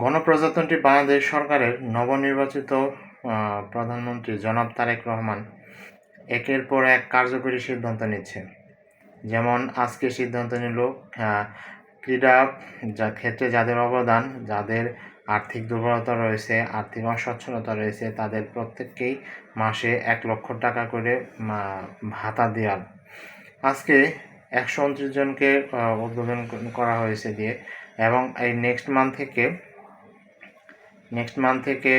গণপ্রজাতন্ত্রী বাংলাদেশ সরকারের নবনির্বাচিত প্রধানমন্ত্রী জনাব তারেক রহমান একের পর এক কার্যকরী সিদ্ধান্ত নিচ্ছে। যেমন আজকে সিদ্ধান্ত নিল ক্রীড়া ক্ষেত্রে যাদের অবদান, যাদের আর্থিক দুর্বলতা রয়েছে, আর্থিক অসচ্ছলতা রয়েছে, তাদের প্রত্যেককেই মাসে ১ লক্ষ টাকা করে ভাতা দেওয়ার। আজকে ১২৯ জনকে উদ্বোধন করা হয়েছে দিয়ে, এবং এই নেক্সট মান্থ থেকে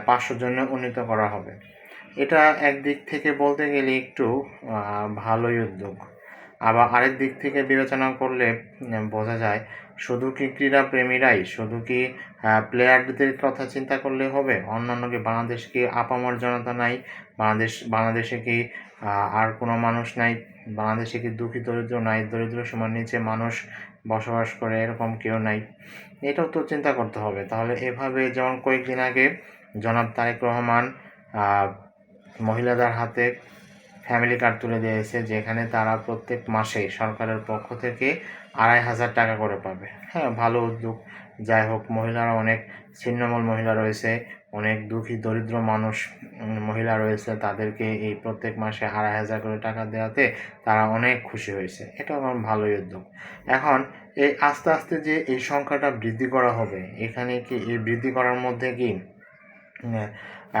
৫০০ জনে উন্নীত করা হবে। এটা একদিক থেকে বলতে গেলে একটু ভালোই উদ্যোগ। আবার আরেক দিক থেকে বিবেচনা করলে বোঝা যায় শুধু কি ক্রীড়াপ্রেমীরাই, শুধু কি প্লেয়ারদের কথা চিন্তা করলে হবে? অন্যান্য কি বাংলাদেশ কি আপামর জনতা নাই? বাংলাদেশে কি আর কোনো মানুষ নাই? বাংলাদেশে কি দুঃখী দরিদ্র নাই? দরিদ্র সীমার নিচে মানুষ বসবাস করে, এরকম কেউ নাই? এটাও তো চিন্তা করতে হবে। তাহলে এভাবে যেমন কয়েকদিন আগে জনাব তারেক রহমান মহিলাদের হাতে ফ্যামিলি কার্ড তুলে দিয়েছে, যেখানে তারা প্রত্যেক মাসে সরকারের পক্ষ থেকে ২৫০০ টাকা করে পাবে। হ্যাঁ, ভালো উদ্যোগ। যাই হোক, মহিলারা অনেক ছিন্নমূল মহিলা রয়েছে, অনেক দুঃখী দরিদ্র মহিলা রয়েছে, তাদেরকে এই প্রত্যেক মাসে ২৫০০ করে টাকা দেওয়াতে তারা অনেক খুশি হয়েছে। এটা আমার ভালোই উদ্যোগ। এখন এই আস্তে আস্তে যে এই সংখ্যাটা বৃদ্ধি করা হবে, এখানে কি এই বৃদ্ধি করার মধ্যে কি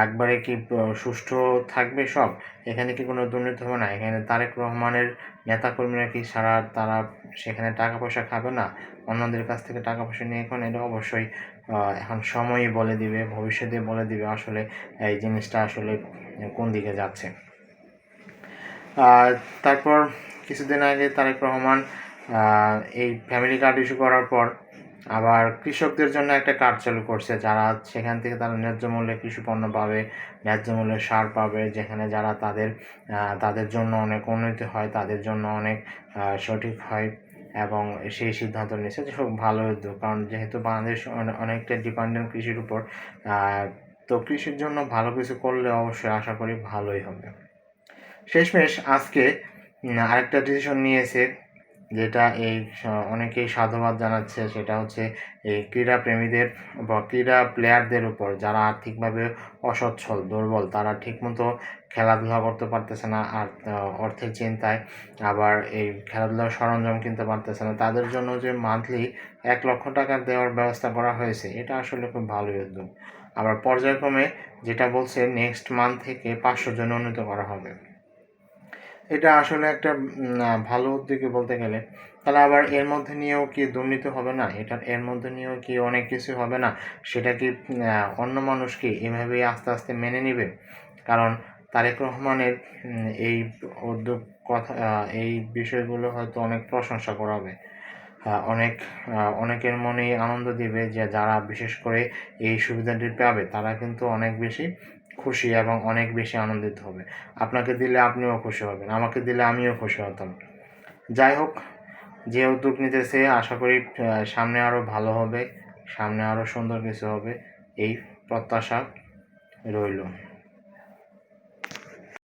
একবারে কি সুষ্ঠু থাকবে সব? এখানে কি কোনো দুর্নীতি হবে না? এখানে তারেক রহমানের নেতাকর্মীরা কি তারা সেখানে টাকা পয়সা খাবে না? অন্যদের কাছ থেকে টাকা পয়সা নিয়ে এখন এটা অবশ্যই এখন সময়ই বলে দিবে, ভবিষ্যতে বলে দিবে আসলে এই জিনিসটা আসলে কোন দিকে যাচ্ছে। তারপর কিছুদিন আগে তারেক রহমান এই ফ্যামিলি কার্ড ইস্যু করার পর আবার কৃষকদের জন্য একটা কার্ড চালু করছে, যারা সেখান থেকে তারা ন্যায্য মূল্যে কৃষি পণ্য পাবে, ন্যায্য মূল্যে সার পাবে, যেখানে যারা তাদের জন্য অনেক উন্নতি হয়, তাদের জন্য অনেক সঠিক হয়, এবং সেই সিদ্ধান্ত নিয়েছে, যে খুব ভালো উদ্যোগ। কারণ যেহেতু বাংলাদেশ অনেকটা ডিপেন্ডেন্ট কৃষির উপর, তো কৃষির জন্য ভালো কিছু করলে অবশ্যই আশা করি ভালোই হবে। শেষমেশ আজকে আরেকটা ডিসিশন নিয়েছে, যেটা অনেকেই সাধুবাদ জানাচ্ছে, সেটা হচ্ছে এই ক্রীড়াপ্রেমীদের বা ক্রীড়া প্লেয়ারদের উপর, যারা আর্থিকভাবে অসচ্ছল, দুর্বল, তারা ঠিকমতো খেলাধুলা করতে পারতেছে না, আর অর্থের চিন্তায় আবার এই খেলাধুলার সরঞ্জাম কিনতে পারতেছে না, তাদের জন্য যে মান্থলি ১ লক্ষ টাকা দেওয়ার ব্যবস্থা করা হয়েছে, এটা আসলে খুব ভালোই উদ্যোগ। আবার পর্যায়ক্রমে যেটা বলছে নেক্সট মান্থ থেকে ৫০০ জন উন্নীত করা হবে। এটা আসলে একটা ভালো উদ্যোগই বলতে গেলে। তাহলে আবার এর মধ্যে নিয়েও কি দুর্নীতি হবে না? এর মধ্যে নিয়েও কি অনেক কিছু হবে না? সেটা কি অন্য মানুষ কি এভাবেই আস্তে আস্তে মেনে নিবে? কারণ তারেক রহমানের এই উদ্যোগ এই বিষয়গুলো হয়তো অনেক প্রশংসা করা হবে। অনেকের মনেই আনন্দ দিবে, যে যারা বিশেষ করে এই সুবিধাটি পাবে তারা কিন্তু অনেক বেশি খুশি এবং অনেক বেশি আনন্দিত হবে। আপনাকে দিলে আপনিও খুশি হবেন, আমাকে দিলে আমিও খুশি হতাম। যাই হোক, যে উদ্যোগ নিতেছে আশা করি সামনে আরও ভালো হবে, সামনে আরও সুন্দর কিছু হবে, এই প্রত্যাশা রইল।